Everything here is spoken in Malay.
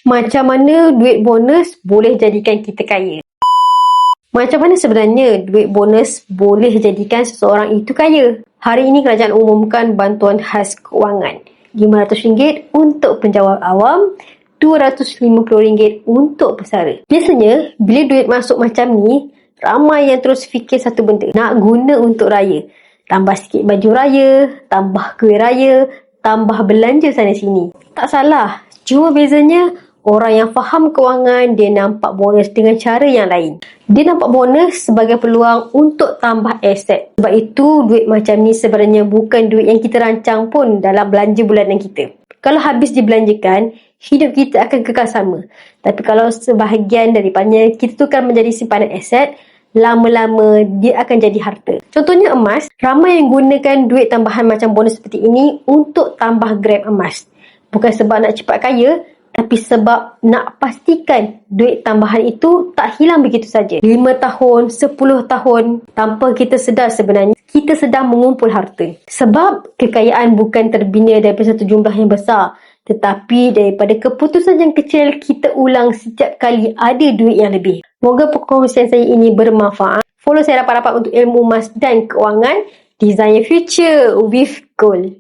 Macam mana duit bonus boleh jadikan kita kaya? Macam mana sebenarnya duit bonus boleh jadikan seseorang itu kaya? Hari ini kerajaan umumkan bantuan khas kewangan. RM500 untuk penjawat awam, RM250 untuk pesara. Biasanya, bila duit masuk macam ni, ramai yang terus fikir satu benda, nak guna untuk raya. Tambah sikit baju raya, tambah kuih raya, tambah belanja sana sini. Tak salah, cuma bezanya orang yang faham kewangan, dia nampak bonus dengan cara yang lain. Dia nampak bonus sebagai peluang untuk tambah aset. Sebab itu, duit macam ni sebenarnya bukan duit yang kita rancang pun dalam belanja bulanan kita. Kalau habis dibelanjakan, hidup kita akan kekal sama. Tapi kalau sebahagian daripadanya kita tukar menjadi simpanan aset, lama-lama dia akan jadi harta. Contohnya emas, ramai yang gunakan duit tambahan macam bonus seperti ini untuk tambah gram emas. Bukan sebab nak cepat kaya, tapi sebab nak pastikan duit tambahan itu tak hilang begitu saja. 5 tahun, 10 tahun, tanpa kita sedar sebenarnya, kita sedang mengumpul harta. Sebab kekayaan bukan terbina daripada satu jumlah yang besar, tetapi daripada keputusan yang kecil kita ulang setiap kali ada duit yang lebih. Moga perkongsian saya ini bermanfaat. Follow saya rapat-rapat untuk ilmu emas dan kewangan. Design your future with gold.